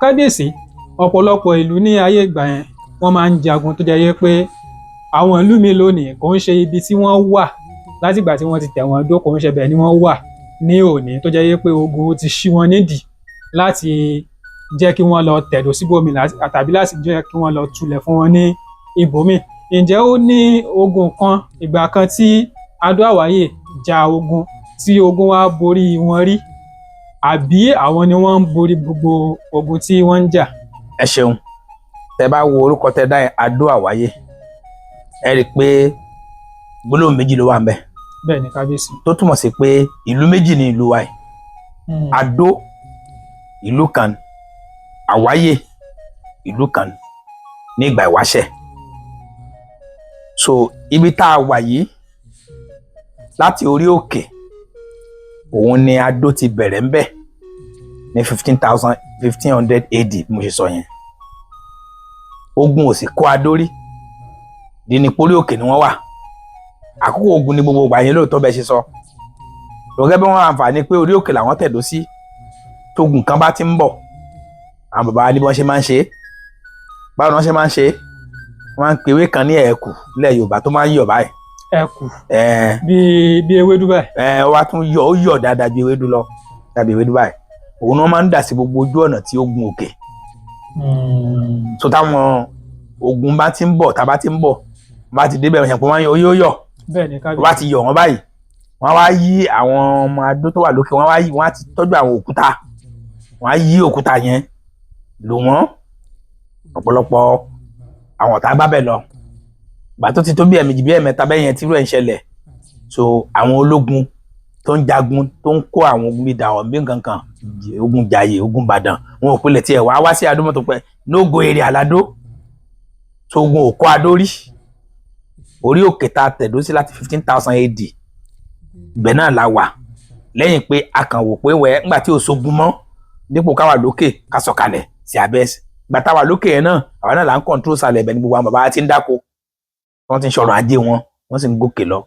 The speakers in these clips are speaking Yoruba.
kábíyèsí ọ̀pọ̀lọpọ̀ ìlú ní ayé ìgbà yẹn wọ́n máa ń jagun tó jẹ́ pé àwọn ìlú mi lónìí kò ń ṣe ibi tí wọ́n wà látìgbà tí wọ́n ti tẹ̀ wọ́n dó, kò ń ṣe bẹ́ẹ̀ ni wọ́n wà ní òní tó jẹ́ pé ogun ti ṣí wọn nídìí láti jẹ́ kí wọ́n lọ tẹ̀dó síbòmí tàbí láti jẹ́ kí wọ́n lọ tulẹ̀ fún wọn ní ibòmí. Ǹjẹ́ ó ní ogun kan ìgbà kan tí Adó Àwáyè ja ogun tí ogun wá borí wọn rí, àbí àwọn ni wọ́n ń borí gbogbo ogun tí wọ́n ń jà? Ẹ ṣeun, tẹ bá wo orúkọ tẹ dá yẹn Adó Àwáyè, ẹ rí i pé gbólóhùn méjì ló wà ń bẹ. Bẹ́ẹ̀ ni kábíyèsí. Tó túmọ̀ sí pé ìlú méjì ni ìlú wa yìí. Adó ìlú kan, Àwáyè ìlú kan ní ìgbà ìwáṣẹ̀. So ibi tá a wà yìí láti orí òkè òun ni Adó ti bẹ̀rẹ̀ ń bẹ̀ ní 1500 AD mo ṣe sọ yẹn. Ogun ò sì kó Adó rí, di ní pórí òkè ni wọ́n wà. Àkókò ogun ní gbogbo ìgbà yẹn lóòótọ́ bẹ́ẹ̀ ṣe sọ. Lọ́gẹ́ bí wọ́n àǹfààní pé orí òkè làwọn tẹ̀dó sí, tógun kan bá ti ń bọ̀ àwọn bàbá wa ní bí wọ́n ṣe máa ń ṣe. Báwo ni wọ́n ṣe máa ń ṣe? Wọ́n máa ń pe ewé kan ní ẹ̀kù ilẹ̀ Yorùbá tó máa ń yọ̀ báyìí. Ẹ̀kù bí ewédú báyìí. Ó wá tún yọ̀, ó yọ̀ dáadáa bí ewédú lọ, dàbí ewédú báyìí. Òun ni wọ́n máa ń dà sí gbogbo ojú ọ̀nà tí ó gun òkè. So táwọn ogun bá ti ń bọ̀, tá bá ti ń bọ̀, bá ti débẹ̀ yẹn pé wọ́n yóò yọ̀. Bẹ́ẹ̀ ni kábíyèsí. Wọ́n bá ti yọ̀ wọ́n báyìí, wọ́n wá yí àwọn ọmọ Adó tó wà lókè, wọ́n á ti tọ́jú àwọn òkúta, wọ́n á yí òkúta yẹn lò wọ́n. Ọ̀pọ̀lọpọ̀ àwọn ọ̀tá bá bẹ̀ lọ. Ìgbà tó ti tó bí ẹ̀mejì bí ẹ̀mẹ́ta bẹ́ẹ̀ yẹn tí irú ẹ̀ ń ṣẹlẹ̀. So àwọn ológun tó ń jagun tó ń kó àwọn ogun bíi Dàwọ̀ bí nǹkan kan, ogun Jàyè, ogun Ìbàdàn, wọn ò pilẹ̀ tiẹ̀ wá sí Adó mọ́tò pẹ́ nógo èrè àládó. So ogun ò kó Adó rí. Orí òkè tá a tẹ̀dó sí láti 15,000 AD ibẹ̀ náà la wà. Lẹ́yìn pé a kàn wò pé ńgbà tí ò sógun mọ́, dípò ká wà lókè ká sọ̀kalẹ̀ sí abẹ́ ẹ̀sìn. Ìgbà tá a wà lókè yẹn náà, àwa náà là ń kọ̀ǹtró sàlẹ̀ ibẹ̀ ní gbogbo àwọn bàbá ti ń dáko, wọ́n ti ń ṣọ̀rọ̀ ajé wọn, wọ́n sì ń gòkè lọ.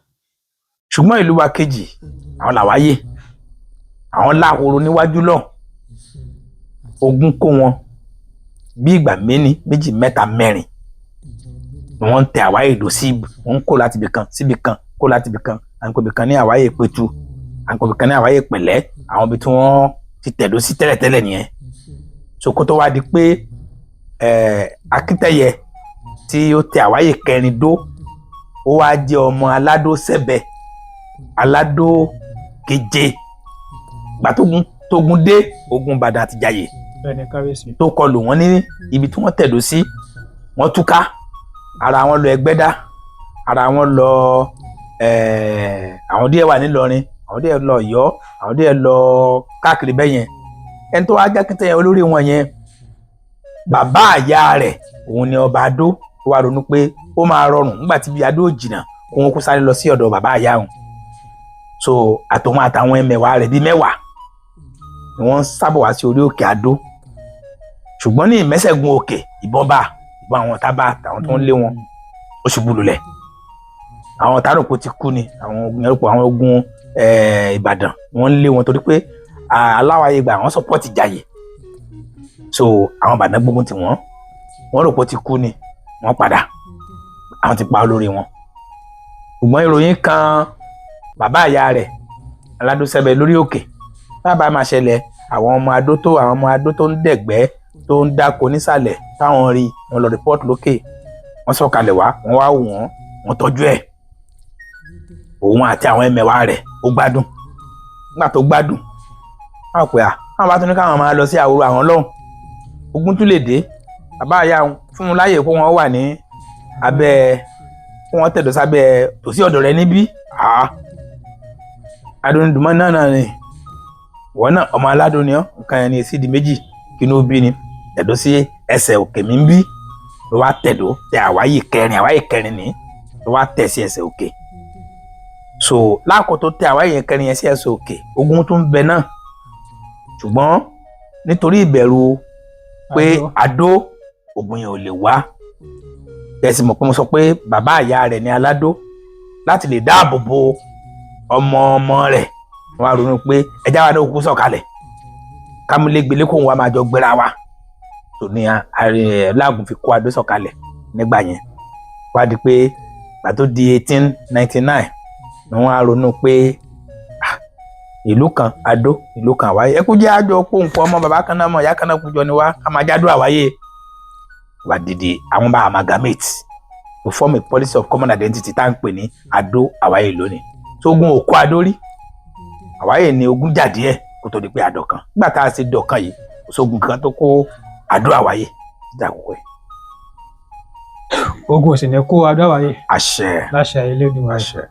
Ṣùgbọ́n ìlú wa kejì, àwọn làwáyè, àwọn láhoro níwájú lọ. Ogun kó wọn bí ìgbà méjì mẹ́ta mẹ́rin ni wọ́n ń tẹ Àwáyè dó sí, wọ́n ń kó láti ibì kan síbì kan, kó láti ibì kan. À ń pè ibì kan ní Àwáyè Pẹ̀tù, à ń pè ibì kan ní Àwáyè Pẹ̀lẹ́, àwọn ibi tí wọ́n ti tẹ̀dó sí tẹ́lẹ̀tẹ́lẹ̀ nìyẹn. So kó tó wá di pé Akíntẹ́yẹ tí ó tẹ Àwáyè kẹrin dó, ó wá jẹ́ ọmọ Aládó Sẹ́bẹ̀, Aládó keje. Ìgbà tógun dé, ogun Ìbàdàn àti Jàyè tó kọlù wọn ní ibi tí wọ́n tẹ̀dó sí, wọ́n túká. Ara wọn lọ Ẹgbẹ́dá, ara wọn lọ àwọn díẹ̀ wà nílọrin, àwọn díẹ̀ lọ Ọ̀yọ́, àwọn díẹ̀ lọ káàkiri bẹ́yẹn. Ẹni tó wá jẹ́ Akíntẹ́yẹ olórí wọn yẹn, bàbá àyà rẹ̀ òun ni ọba Adó. Ó wá ronú pé ó máa rọrùn nígbà tí bí Adó jìnnà kó wọn kó sáré lọ sí ọ̀dọ̀ bàbá àyà òun. So àtòun àtàwọn ẹmẹ̀wà rẹ̀ bíi 10 ni wọ́n sábọ̀ wá sí orí òkè Adó. Ṣùgbọ́n ní ìmẹ́sẹ̀gùn òkè, ìbọn àwọn ọ̀tá bá àtàwọn tó ń lé wọn, ó ṣubú lulẹ̀. Àwọn ọ̀tá rò pé ó ti kú ni, àwọn ogun Ìbàdàn wọ́n ń lé wọn torí pé Aláwáyè gbà wọ́n sọ́pọ́ọ̀tì Jàyè. So àwọn Ìbàdàn gbógun tì wọ́n rò pé ó ti kú ni, wọ́n padà, àwọn ti pa olórí wọn. Ṣùgbọ́n ìròyìn kan bàbá àyà rẹ̀ Aládó Sẹ́bẹ̀ lórí òkè. Bàbá máa ṣẹlẹ̀, àwọn ọmọ Adó tó ń dẹ̀gbẹ́ tó ń dáko nísàlẹ̀ táwọn rí wọn lọ rìpọ́ọ̀tì lókè, wọ́n sọ̀kalẹ̀ wá, wọ́n wá wọ́n tọ́jú ẹ̀. Òun àti àwọn ẹmẹ̀wà rẹ̀ ó gbádùn. Nígbà tó gbádùn, wọ́n pè àwọn bá tún ní káwọn máa lọ sí àwòrò àwọn lọ́hùn, ogun tún lè dé. Bàbá àyà fún un láyè kó wọn wà ní abẹ́, kó wọn tẹ̀dó sábẹ́ tòsí ọ̀dọ̀ rẹ̀ níbí. Adónidùnmọ́ náà ni wọ́n náà, ọmọ Aládó ni ọ́, nǹkan yẹn ni èsì di méjì kí ló bí ni. Tẹ̀dó sí ẹsẹ̀ òkè mi ń bí, ló wá tẹ̀dó tẹ Àwáyè kẹrin ní, ló wá tẹ̀ sí ẹsẹ̀ òkè. So láàkó tó tẹ Àwáyè kẹrin yẹn sí ẹsẹ̀ òkè, ogun tún bẹ náà. Ṣùgbọ́n nítorí ìbẹ̀rù pé Adó, ogun yẹn ò lè wá. Tẹ̀sí mọ̀ pé mo sọ pé bàbá àyà rẹ̀ ní Aládó, láti lè dáàbò bo ọmọ rẹ̀, wọ́n á ronú pé ẹjá wa náà kú sọ̀kalẹ̀, kámúlégbélé kóhun wa máa jọ gbéra wa. tó ní Láàgùn fi kó Adó sọ̀kalẹ̀ nígbà yẹn wá di pé ìgbà tó di 1899 ni wọ́n á ronú pé ìlú kan Adó ìlú kan Àwáyé ẹ kú jẹ́ àjọ pòǹpọ̀ ọmọ bàbá kan náà mọ̀ ìyá kan náà kú jọ ni wá ká máa jádó Àwáyé wá dìde àwọn bá amalgamate to form a policy of common identity tá à ń pè ní Adó Àwáyé lónìí tó ogun ò kó Adó rí Àwáyé ni ogun jà díẹ̀ kó tó di pé àdọ̀kan nígbà tá a ṣe dọ̀kan yìí kò sógun kan tó kó Adó Àwáyé títà kókó ẹ̀. ogun ò sì ní kó Adó Àwáyé àṣẹ láṣẹ Elédùmarè. àṣẹ.